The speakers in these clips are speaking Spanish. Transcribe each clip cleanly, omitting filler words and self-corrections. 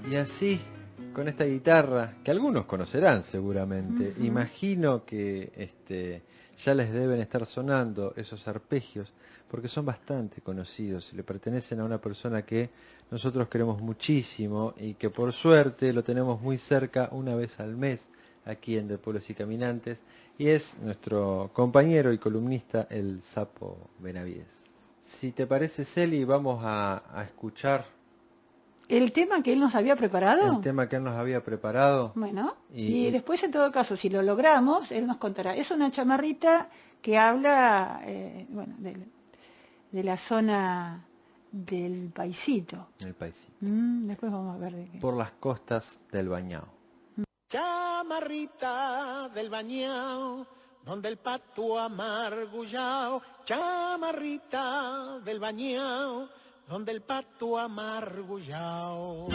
Y así, con esta guitarra, que algunos conocerán seguramente, imagino que ya les deben estar sonando esos arpegios, porque son bastante conocidos y le pertenecen a una persona que nosotros queremos muchísimo y que por suerte lo tenemos muy cerca una vez al mes aquí en De Pueblos y Caminantes, y es nuestro compañero y columnista, el Sapo Benavides. Si te parece, Celi, vamos a escuchar ¿el tema que él nos había preparado? el tema que él nos había preparado. Bueno, y después en todo caso, si lo logramos, él nos contará. Es una chamarrita que habla de la zona del Paisito. El Paisito. Después vamos a ver de qué. Por las costas del Bañao. Chamarrita del Bañao, donde el pato amargullao. Chamarrita del Bañao, donde el pato amargullao.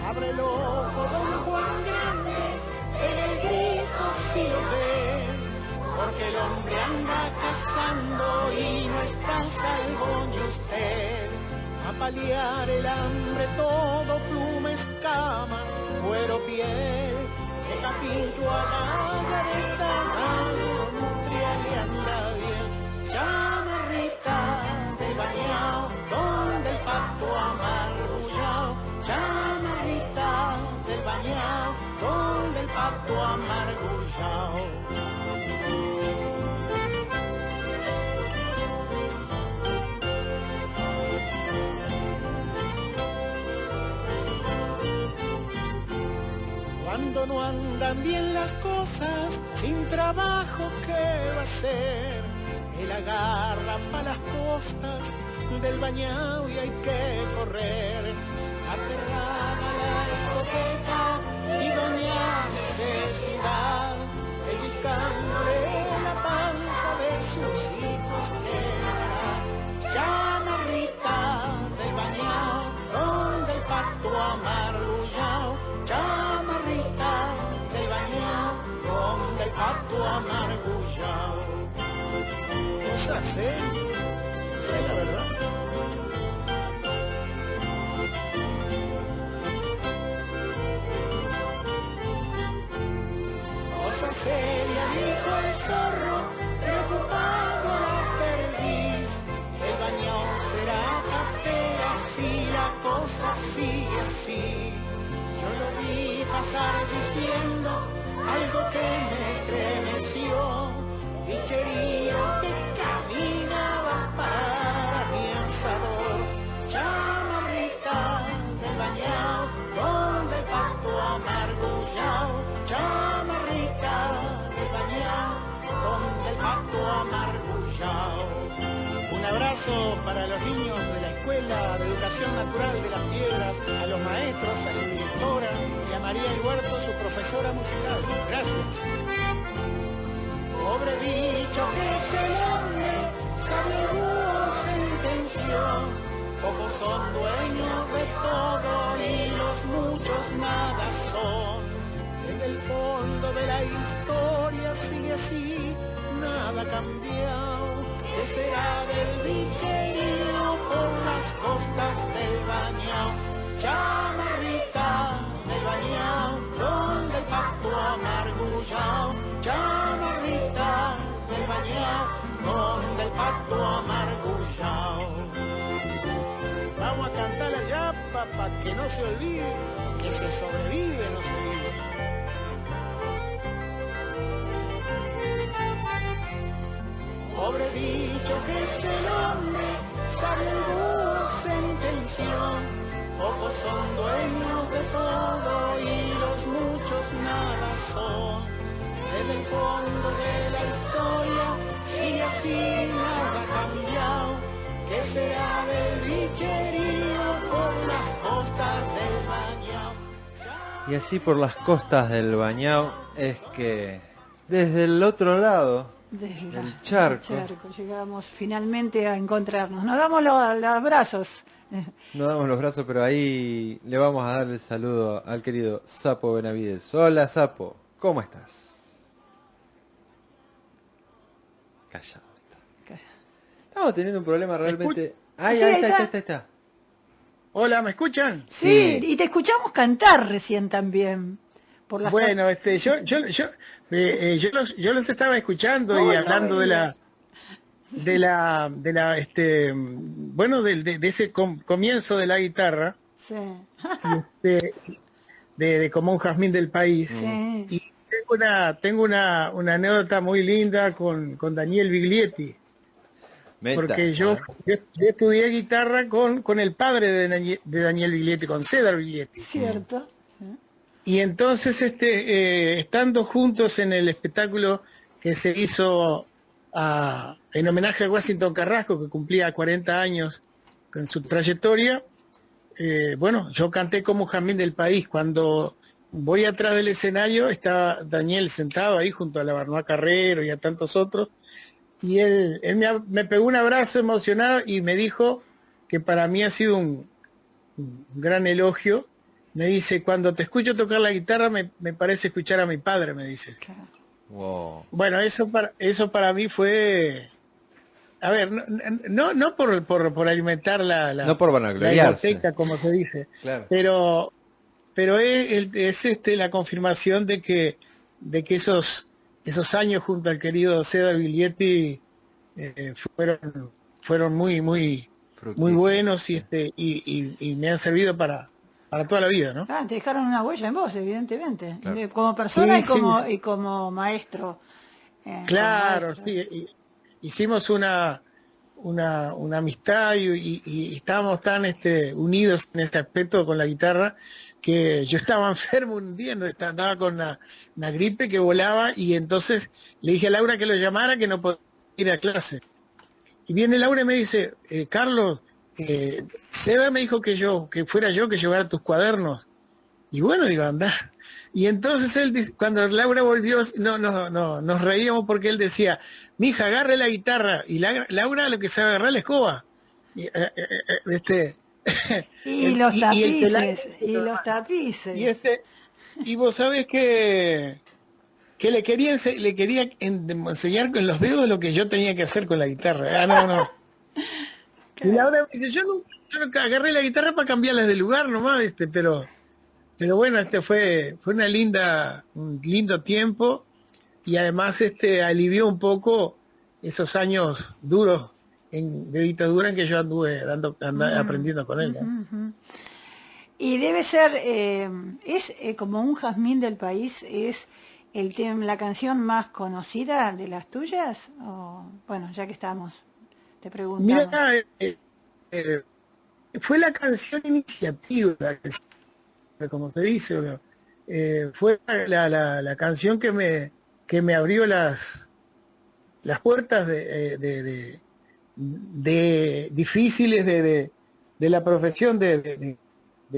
Abre el ojo, don Juan Grande, en el grito si lo ve, porque el hombre anda cazando y no está salvo ni usted. A paliar el hambre todo pluma, escama, cuero, piel, de capillo a margarita, nutria le anda bien. Chamarrita del Bañao, donde el pato amargullao. Chamarrita del Bañao, donde el pato amargullao. Cuando no andan bien las cosas, sin trabajo, ¿qué va a hacer? Él agarra pa' las costas del Bañao y hay que correr. Aterrada la escopeta y doña necesidad, pellizcándole la panza de sus hijos quedará. Chamarrita del Bañao, donde el pato amargullao. Chamarrita del Bañao, donde el pato amargullao. Cosas, sí, la verdad. Cosa seria, dijo el zorro, preocupado la perdiz. El Bañao será capera si la cosa sigue así. Yo lo vi pasar diciendo algo que me estremeció. Bicherío que caminaba para mi asador. Chamarrita del Bañao, donde el pato amargullao. Chamarrita del Bañao, donde el pato amargullao. Un abrazo para los niños de la Escuela de Educación Natural de Las Piedras, a los maestros, a su directora y a María del Huerto, su profesora musical. Gracias. Pobre bicho que es el hombre, sabe el búho sentenció. Pocos son dueños de todo y los muchos nada son. Desde el fondo de la historia sigue así, nada cambiado. ¿Qué será del bicherío por las costas del Bañao? Chamarrita del Bañao, donde el pato amargullao. Chamarrita del Bañao, donde el pato amargullao. Vamos a cantar allá para que no se olvide que se sobrevive, no se vive. Pobre bicho que es el hombre, sabe el búho sentención. Pocos son dueños de todo y los muchos nada son. Desde el fondo de la historia sigue así, nada cambia. rancherío por las costas del Bañao. Y así por las costas del Bañao es que desde el otro lado del charco llegamos finalmente a encontrarnos. Nos damos los abrazos. nos damos los brazos, pero ahí le vamos a dar el saludo al querido Sapo Benavides. Hola Sapo, ¿cómo estás? Callado está. Estamos teniendo un problema realmente. Ahí está. Hola, ¿me escuchan? Sí, y te escuchamos cantar recién también. Por las Bueno, yo los estaba escuchando y hablando de ese comienzo de la guitarra, Sí. de como un jazmín del país. Sí. Y tengo una anécdota muy linda con Daniel Biglietti. Porque yo estudié guitarra con el padre de Daniel Biglietti, con Cedar Biglietti. Cierto. Y entonces estando juntos en el espectáculo que se hizo en homenaje a Washington Carrasco, que cumplía 40 años en su trayectoria, yo canté como un jazmín del país. Cuando voy atrás del escenario está Daniel sentado ahí junto a la Bernard Carrero y a tantos otros, y él me pegó un abrazo emocionado y me dijo que para mí ha sido un gran elogio. Me dice, cuando te escucho tocar la guitarra me parece escuchar a mi padre, me dice. Wow. Bueno, eso para mí fue, a ver, no por alimentar no por la vanagloriarse, biblioteca, como se dice, claro. pero es la confirmación de que esos años junto al querido Cedar Biglietti fueron muy buenos y me han servido para toda la vida, ¿no? Te dejaron una huella en vos, evidentemente, claro. como persona Sí, y como maestro. Claro, como maestro. sí, hicimos una amistad y estábamos tan unidos en este aspecto con la guitarra, que yo estaba enfermo un día, andaba con una gripe que volaba, y entonces le dije a Laura que lo llamara, que no podía ir a clase. Y viene Laura y me dice, Carlos, Seda me dijo que fuera yo que llevara tus cuadernos. Y bueno, digo, anda. Y entonces él, cuando Laura volvió, nos reíamos porque él decía, mija, agarre la guitarra. Y Laura lo que sabe agarrar la escoba. Y Los tapices, y los tapices. Y vos sabés que le quería enseñar con los dedos lo que yo tenía que hacer con la guitarra. No. Y Laura me dice, yo nunca agarré la guitarra para cambiarla de lugar nomás, pero bueno, fue un lindo tiempo, y además alivió un poco esos años duros de dictadura en que yo anduve aprendiendo con él, ¿no? Y debe ser, como un jazmín del país, es la canción más conocida de las tuyas, o bueno, ya que estamos, te preguntamos. Mira, fue la canción iniciativa, como se dice, fue la canción que me abrió las puertas de difíciles de la profesión de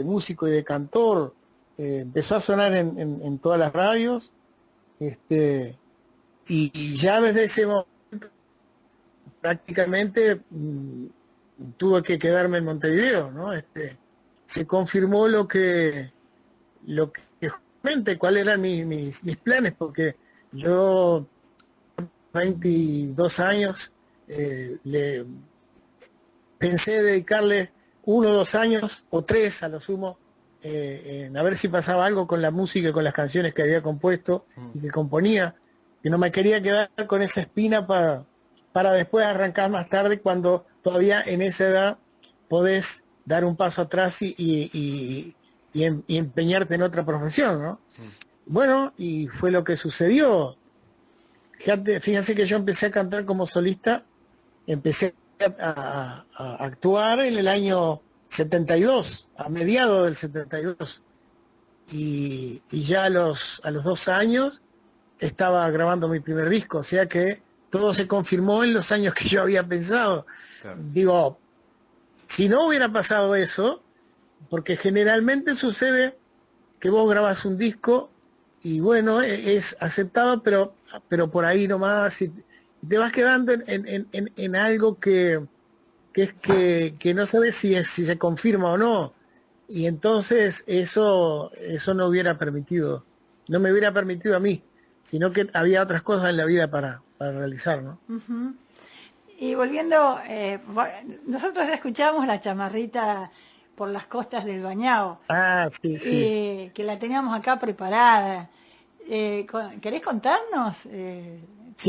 músico y de cantor. Empezó a sonar en todas las radios, y ya desde ese momento prácticamente tuve que quedarme en Montevideo, ¿no? Se confirmó lo que justamente cuáles eran mis planes, porque yo 22 años le pensé dedicarle 1 o 2 años o 3 a lo sumo, a ver si pasaba algo con la música y con las canciones que había compuesto y que componía, que no me quería quedar con esa espina para después arrancar más tarde, cuando todavía en esa edad podés dar un paso atrás y empeñarte en otra profesión, ¿no? Bueno, y fue lo que sucedió. Fíjense que yo empecé a cantar como solista, empecé a actuar en el año 72, a mediados del 72, y ya a los 2 años estaba grabando mi primer disco, o sea que todo se confirmó en los años que yo había pensado. Claro. Digo, Si no hubiera pasado eso, porque generalmente sucede que vos grabas un disco y bueno, es aceptado, pero por ahí nomás, y te vas quedando en algo que no sabes si se confirma o no. Y entonces eso no hubiera permitido, no me hubiera permitido a mí, sino que había otras cosas en la vida para realizar, ¿no? Ujú. Y volviendo, nosotros ya escuchamos la chamarrita por las costas del Bañao, Ah, sí, sí. que la teníamos acá preparada. ¿Querés contarnos? Sí,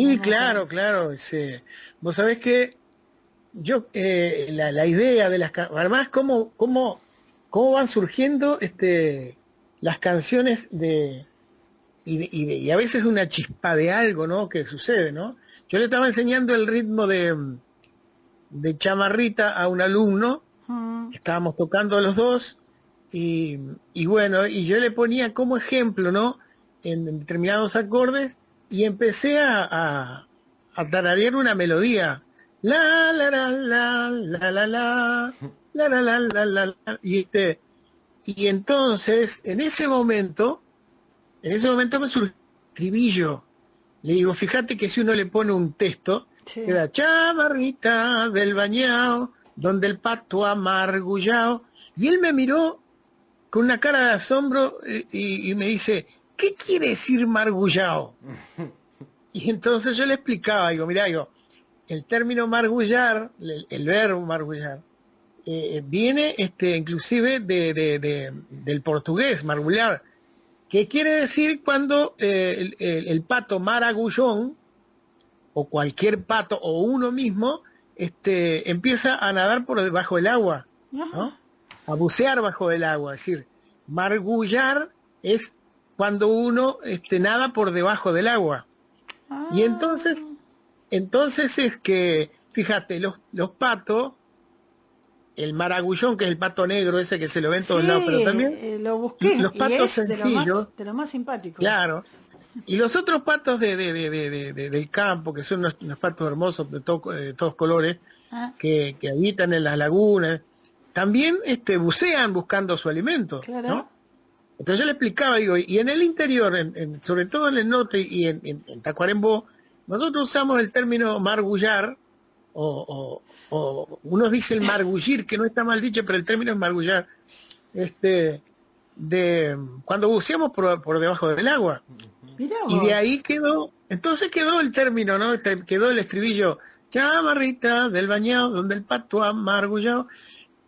Tenemos, claro, claro. Sí. Vos sabés que yo, la idea de además, cómo van surgiendo las canciones y a veces una chispa de algo, ¿no? Que sucede, ¿no? Yo le estaba enseñando el ritmo de chamarrita a un alumno, mm, estábamos tocando los dos, y bueno, y yo le ponía como ejemplo, ¿no? En determinados acordes, y empecé a tararear una melodía. La, la, y entonces, en ese momento me surgió el estribillo. Le digo, fíjate que si uno le pone un texto, sí. queda chamarrita del bañao, donde el pato amargullao. Y él me miró con una cara de asombro y me dice, ¿qué quiere decir margullao? Y entonces yo le explicaba, digo, mirá, digo, el término margullar, el verbo margullar, viene inclusive del portugués, margullar, que quiere decir cuando el pato maragullón, o cualquier pato, o uno mismo, empieza a nadar por debajo del agua, Ajá. ¿no? A bucear bajo el agua. Es decir, margullar es cuando uno nada por debajo del agua. Y Ah, entonces es que, fíjate, los patos, el maragullón, que es el pato negro ese que se lo ve en todos lados, pero sí, también lo busqué los y patos es sencillos, de lo más simpático. claro, y los otros patos del campo, que son unos patos hermosos de todos colores, Ah, que habitan en las lagunas, también bucean buscando su alimento, claro. ¿no? Entonces yo le explicaba, digo, y en el interior, sobre todo en el norte y en Tacuarembó, nosotros usamos el término margullar, o unos dicen margullir, que no está mal dicho, pero el término es margullar, cuando buceamos por debajo del agua. Mirá Y de vos. ahí entonces quedó el término, ¿no? Quedó el estribillo, chamarrita del bañado, donde el pato ha margullado.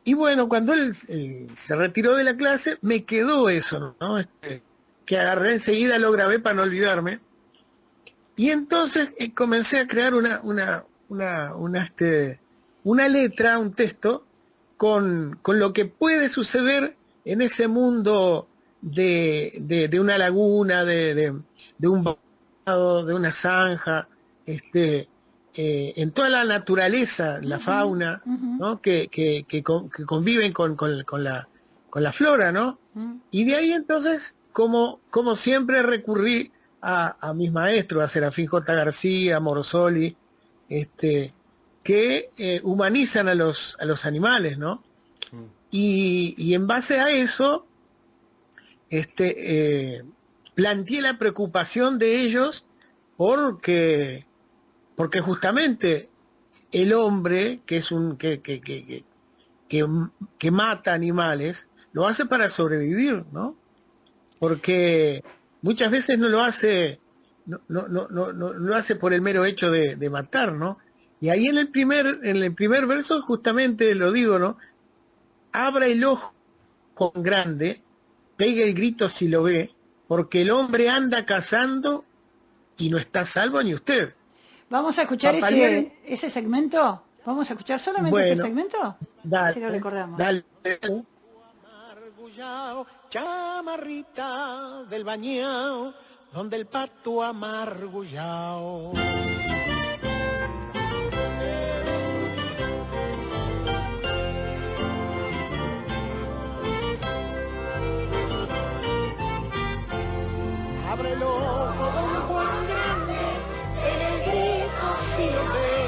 Y bueno, cuando él se retiró de la clase, me quedó eso, ¿no? Que agarré enseguida, lo grabé para no olvidarme. Y entonces comencé a crear una letra, un texto, con lo que puede suceder en ese mundo de una laguna, de un vado, de una zanja, en toda la naturaleza, la Ujú, fauna, ujú, ¿no? Que conviven con la flora, ¿no? mm. Y de ahí entonces, como siempre recurrí a mis maestros, a Serafín J. García, a Morosoli, que humanizan a los animales, ¿no? Y en base a eso, planteé la preocupación de ellos porque, porque justamente el hombre, que es que, que mata animales, lo hace para sobrevivir, ¿no? Porque muchas veces no lo hace, no lo hace por el mero hecho de matar, ¿no? Y ahí en el primer verso justamente lo digo, ¿no? Abra el ojo grande, pegue el grito si lo ve, porque el hombre anda cazando y no está a salvo ni usted. Vamos a escuchar Para paliar el... ese segmento. Vamos a escuchar solamente ese Bueno, segmento. dale, Si lo recordamos. dale. Amargullao, chamarrita del bañao, donde el pato amargullao. Abre el ojo, don Juan Grande, en el grito si lo ve,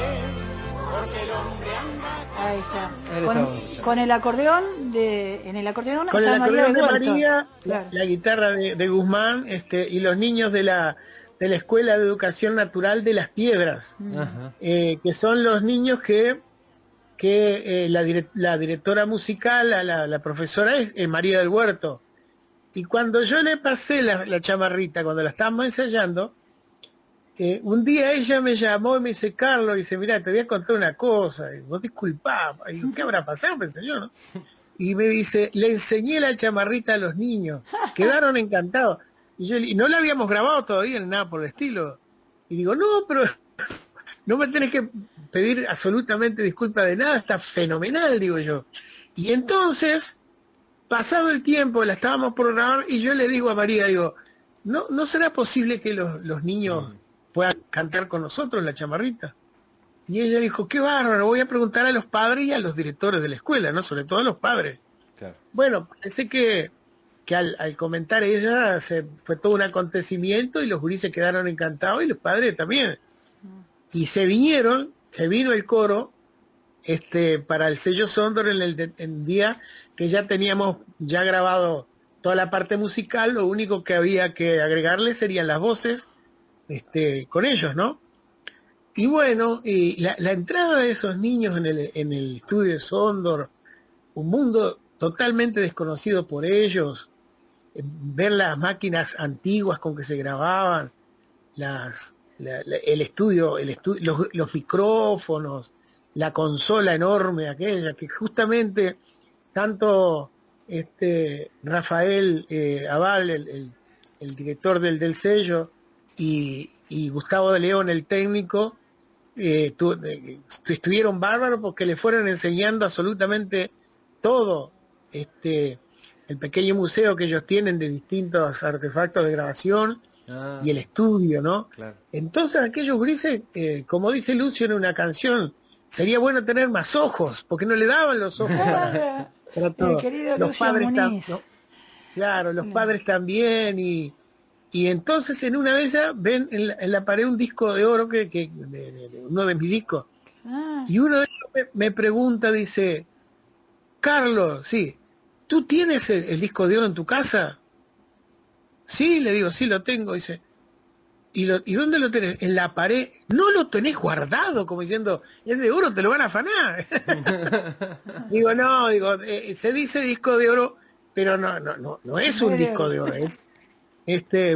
porque el hombre anda Ahí está. Ahí Con, estamos escuchando. con el acordeón en el acordeón Con el está María acordeón del de Huerto. María, Claro. la guitarra de Guzmán, y los niños de la Escuela de Educación Natural de Las Piedras, Ajá. que son los niños que la directora musical, la profesora es María del Huerto. Y cuando yo le pasé la chamarrita, cuando la estábamos ensayando, un día ella me llamó y me dice, Carlos, dice, mira, te voy a contar una cosa, y vos disculpá, y digo, ¿qué habrá pasado? Pensé yo, ¿no? Y me dice, le enseñé la chamarrita a los niños, quedaron encantados. Y no la habíamos grabado todavía ni nada por el estilo. Y digo, no, pero no me tenés que pedir absolutamente disculpas de nada, está fenomenal, digo yo. Y entonces, pasado el tiempo, la estábamos por grabar y yo le digo a María, digo, ¿no será posible que los niños puedan cantar con nosotros la chamarrita? Y ella dijo, qué bárbaro, voy a preguntar a los padres y a los directores de la escuela, ¿no? Sobre todo a los padres. Claro. Bueno, parece que al comentar ella fue todo un acontecimiento y los gurises quedaron encantados y los padres también. Y se vino el coro para el sello Sondor en el día que ya teníamos ya grabado toda la parte musical, lo único que había que agregarle serían las voces con ellos, ¿no? Y bueno, y la entrada de esos niños en el estudio de Sondor, un mundo totalmente desconocido por ellos, ver las máquinas antiguas con que se grababan, el estudio, los micrófonos, la consola enorme aquella, que justamente tanto Rafael Aval, el director del sello, y Gustavo de León, el técnico, estuvieron bárbaros porque le fueron enseñando absolutamente todo, el pequeño museo que ellos tienen de distintos artefactos de grabación y el estudio, ¿no? Claro. Entonces aquellos grises, como dice Lucio en una canción, sería bueno tener más ojos, porque no le daban los ojos para todo. El querido Los Lucio padres Muniz. claro, los padres también, y entonces en una de ellas ven en la pared un disco de oro de uno de mis discos. Ah, Y uno de ellos me pregunta, dice, Carlos, sí, ¿tú tienes el disco de oro en tu casa? Sí, le digo, sí lo tengo, dice. ¿Y dónde lo tenés? En la pared. No lo tenés guardado, como diciendo, es de oro, te lo van a afanar. Digo, no, se dice disco de oro, pero no es un disco de oro, es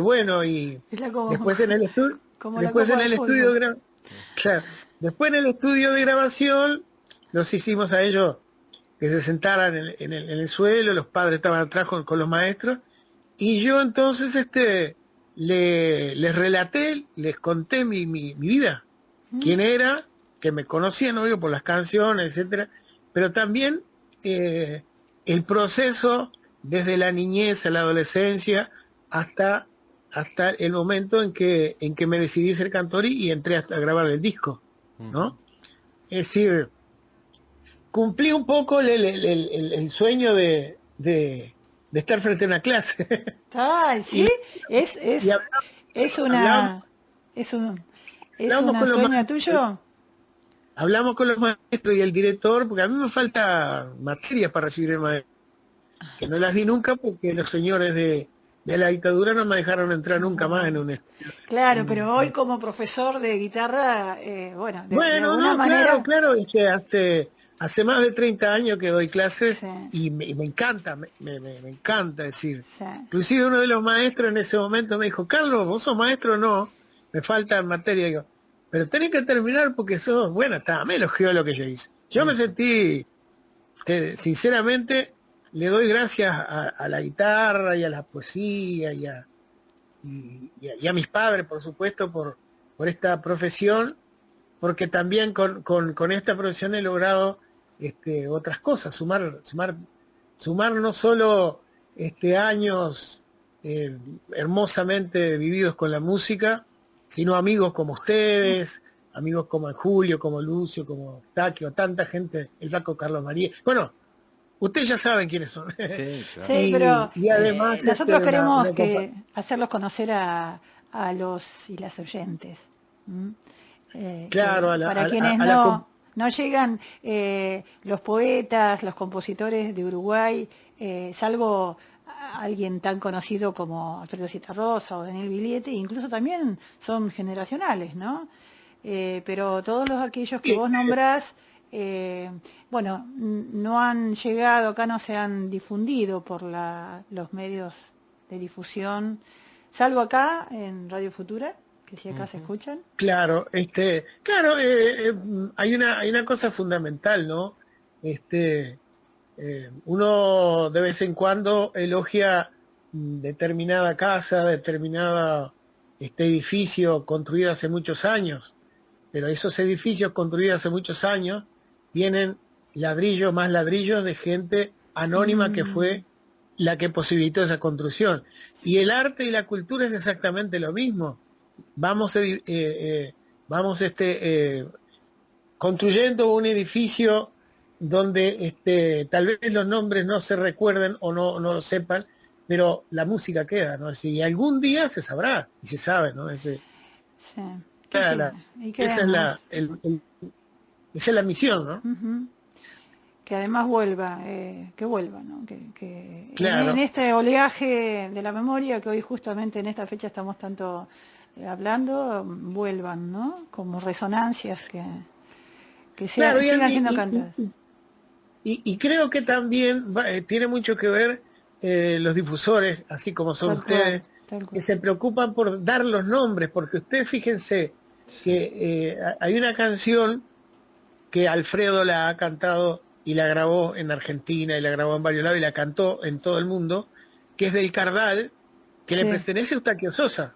bueno, y es la como, después en el estudio, como la Copa de Fútbol. claro, después en el estudio de grabación los hicimos a ellos que se sentaran en el suelo, los padres estaban atrás con los maestros, y yo entonces les relaté, les conté mi vida, quién era, que me conocían, obvio, por las canciones, etcétera, pero también el proceso desde la niñez a la adolescencia hasta el momento en que me decidí ser cantor y entré a grabar el disco, ¿no? Es decir, cumplí un poco el sueño de estar frente a una clase. Ay, sí, es una sueño tuyo. Hablamos con los maestros y el director, porque a mí me falta materias para recibir el maestro, que no las di nunca porque los señores de la dictadura no me dejaron entrar nunca más en un estudio. Claro, pero hoy como profesor de guitarra, de alguna no, manera... claro, es que hace más de 30 años que doy clases, sí. y me encanta, me encanta decir. Sí. Inclusive uno de los maestros en ese momento me dijo, Carlos, ¿vos sos maestro? No, me falta materia. Digo, pero tenés que terminar porque sos, bueno, me elogió lo que yo hice. Yo me sentí, sinceramente, le doy gracias a la guitarra y a la poesía y a mis padres, por supuesto, por esta profesión, porque también con esta profesión he logrado otras cosas, sumar no solo años hermosamente vividos con la música, sino amigos como ustedes, amigos como Julio, como Lucio, como Taquio, tanta gente, el flaco Carlos María. Bueno, ustedes ya saben quiénes son. Sí, claro. Sí, pero y además nosotros queremos hacerlos conocer a los y las oyentes. Claro, para quienes no no llegan los poetas, los compositores de Uruguay, salvo alguien tan conocido como Alfredo Zitarrosa o Daniel Biliete, incluso también son generacionales, ¿no? Pero todos aquellos que vos nombrás, bueno, no han llegado, acá no se han difundido por los medios de difusión, salvo acá en Radio Futura, que si acá se escuchan. Claro, hay una cosa fundamental, ¿no? Uno de vez en cuando elogia determinada casa, determinada edificio construido hace muchos años, pero esos edificios construidos hace muchos años tienen ladrillos más ladrillos de gente anónima que fue la que posibilitó esa construcción. Y el arte y la cultura es exactamente lo mismo. Vamos construyendo un edificio donde tal vez los nombres no se recuerden o no lo sepan, pero la música queda, ¿no? Y algún día se sabrá, y se sabe, ¿no? Sí. Esa es la misión, ¿no? Que además vuelva, que vuelva, ¿no? Claro. En este oleaje de la memoria, que hoy justamente en esta fecha estamos tanto hablando, vuelvan, ¿no? Como resonancias que sigan siendo cantadas. Y creo que también tiene mucho que ver los difusores, así como son ustedes, que se preocupan por dar los nombres, porque ustedes fíjense que hay una canción que Alfredo la ha cantado y la grabó en Argentina y la grabó en varios lados y la cantó en todo el mundo, que es del Cardal, que le pertenece a Eustaquio Sosa,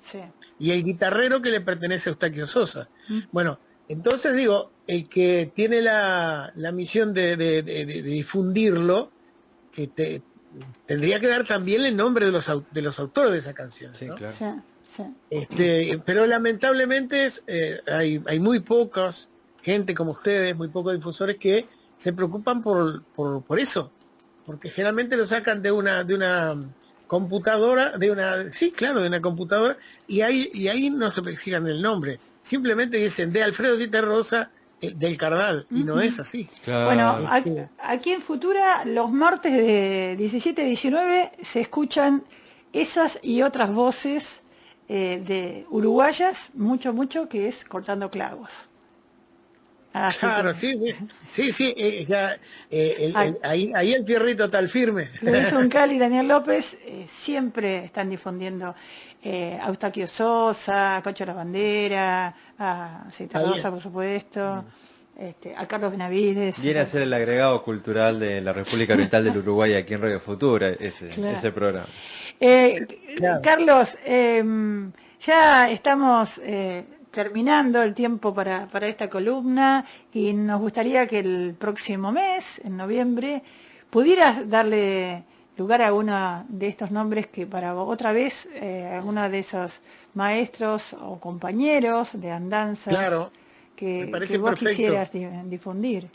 y el guitarrero que le pertenece a Eustaquio Sosa. Bueno, entonces digo, el que tiene la misión de difundirlo, tendría que dar también el nombre de los autores de esa canción, ¿no? Claro. Pero lamentablemente hay muy pocas gente como ustedes, muy pocos difusores que se preocupan por eso, porque generalmente lo sacan de una computadora, de una computadora, y ahí no se fijan el nombre, simplemente dicen de Alfredo Zitarrosa del Cardal, y no es así. Claro. Bueno, aquí en Futura, los martes de 17 a 19 se escuchan esas y otras voces de uruguayas, mucho, que es Cortando Clavos. Claro, sí, ahí el fierrito está al firme. Luis Uncal y Daniel López siempre están difundiendo a Eustaquio Sosa, a Cocho La Bandera, a Zitarrosa, por supuesto, a Carlos Benavides. Viene a ser el agregado cultural de la República Oriental del Uruguay aquí en Radio Futura, ese programa. Claro. Carlos, ya estamos terminando el tiempo para esta columna y nos gustaría que el próximo mes, en noviembre, pudieras darle lugar a uno de estos nombres que para otra vez, alguno de esos maestros o compañeros de andanzas que vos perfecto. Quisieras difundir.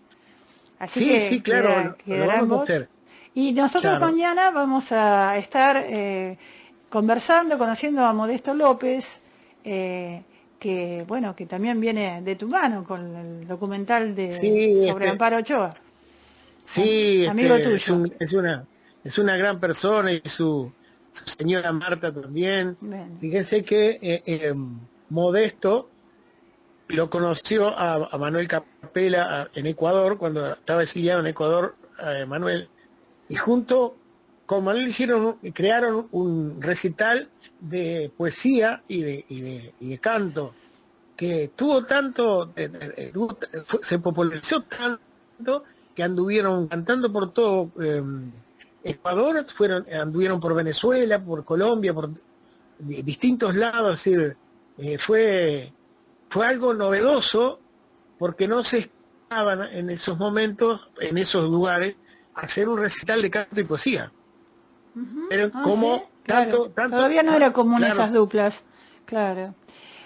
Así sí, claro, lo vamos a hacer. Y nosotros mañana vamos a estar conversando, conociendo a Modesto López, que también viene de tu mano con el documental sobre Amparo Ochoa. Sí, amigo tuyo. Es una gran persona, y su señora Marta también. Fíjense que Modesto lo conoció a Manuel Capela en Ecuador, cuando estaba exiliado en Ecuador, Manuel, y junto con Manuel crearon un recital de poesía y de canto, que tuvo tanto, se popularizó tanto, que anduvieron cantando por todo Ecuador, anduvieron por Venezuela, por Colombia, por distintos lados. Es decir, fue algo novedoso, porque no se estaban en esos momentos, en esos lugares, hacer un recital de canto y poesía. Pero como tanto todavía no era común esas duplas, claro.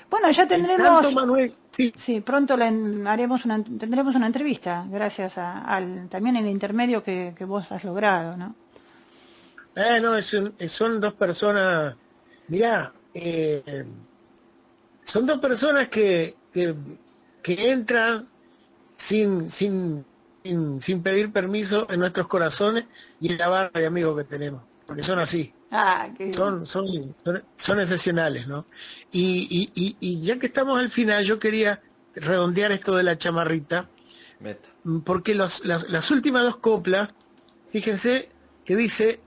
Bueno, ya tendremos, Manuel, pronto tendremos una entrevista, gracias también el intermedio que vos has logrado, ¿no? Son dos personas, mirá, son dos personas que entran, sin pedir permiso en nuestros corazones y en la barra de amigos que tenemos, porque son así, Qué bien. son excepcionales, ¿no? Y ya que estamos al final, yo quería redondear esto de la chamarrita, Meta. porque las últimas dos coplas, fíjense que dice: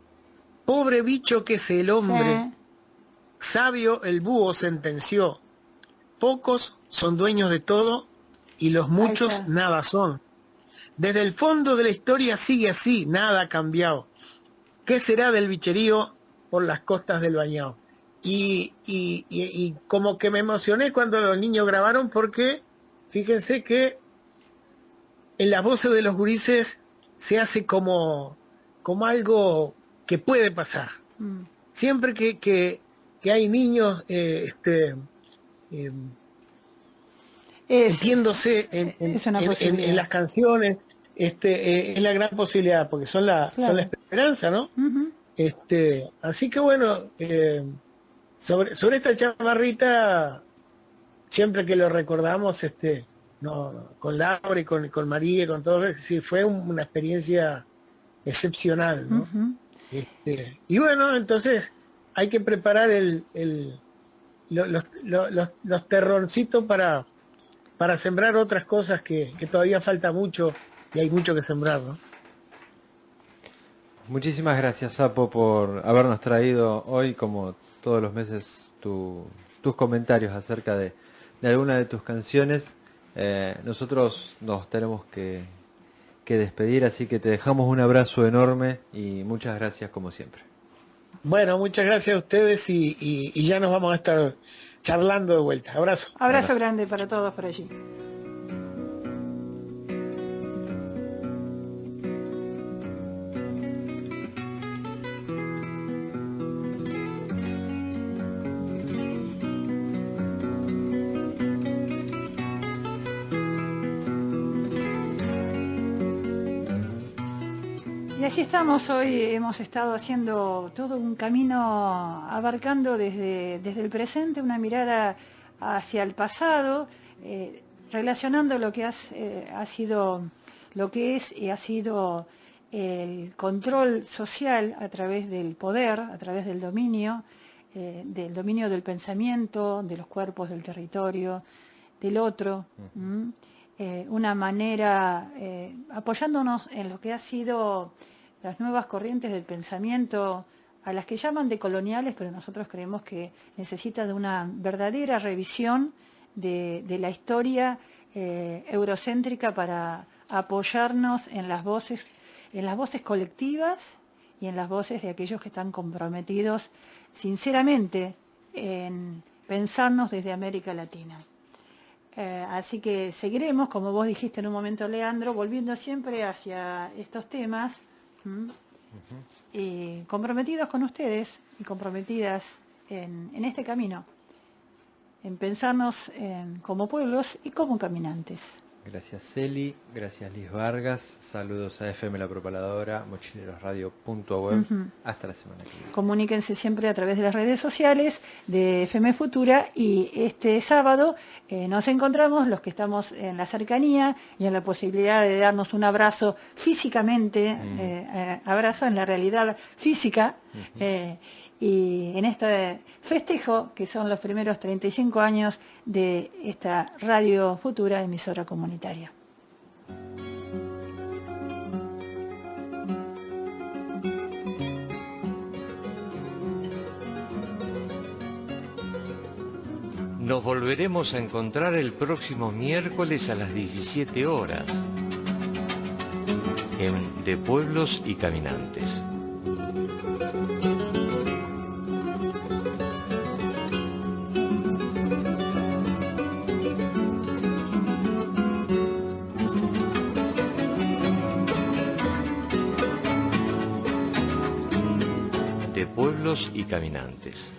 pobre bicho que es el hombre, Sí. sabio el búho sentenció, pocos son dueños de todo y los muchos está. nada son. Desde el fondo de la historia sigue así, nada ha cambiado. ¿Qué será del bicherío por las costas del Bañado? Y como que me emocioné cuando los niños grabaron, porque fíjense que en las voces de los gurises se hace como algo que puede pasar. Siempre que hay niños metiéndose en las canciones, es la gran posibilidad, porque son la esperanza, ¿no? Uh-huh. Así que bueno, sobre esta chamarrita, siempre que lo recordamos, con Laura y con María y con todos, sí, fue una experiencia excepcional, ¿no? Uh-huh. Y bueno, entonces hay que preparar los terroncitos para sembrar otras cosas que todavía falta mucho y hay mucho que sembrar, ¿no? Muchísimas gracias, Sapo, por habernos traído hoy, como todos los meses, tus comentarios acerca de alguna de tus canciones. Nosotros nos tenemos que despedir, así que te dejamos un abrazo enorme y muchas gracias como siempre. Bueno, muchas gracias a ustedes y ya nos vamos a estar charlando de vuelta. Abrazo. Abrazo grande para todos por allí. Y así estamos hoy, hemos estado haciendo todo un camino, abarcando desde el presente una mirada hacia el pasado, relacionando lo que ha sido, lo que es y ha sido el control social a través del poder, a través del dominio del pensamiento, de los cuerpos, del territorio, del otro. Una manera, apoyándonos en lo que ha sido las nuevas corrientes del pensamiento, a las que llaman decoloniales, pero nosotros creemos que necesita de una verdadera revisión de la historia eurocéntrica para apoyarnos en las voces colectivas y en las voces de aquellos que están comprometidos sinceramente en pensarnos desde América Latina. Así que seguiremos, como vos dijiste en un momento, Leandro, volviendo siempre hacia estos temas, y comprometidos con ustedes y comprometidas en este camino, en pensarnos como pueblos y como caminantes. Gracias, Celi, gracias, Liz Vargas, saludos a FM La Propaladora, mochilerosradio.web. Hasta la semana que viene. Comuníquense siempre a través de las redes sociales de FM Futura, y este sábado nos encontramos los que estamos en la cercanía y en la posibilidad de darnos un abrazo físicamente, abrazo en la realidad física, y en este festejo que son los primeros 35 años de esta Radio Futura, emisora comunitaria. Nos volveremos a encontrar el próximo miércoles a las 17 horas en De Pueblos y Caminantes. De Pueblos y Caminantes.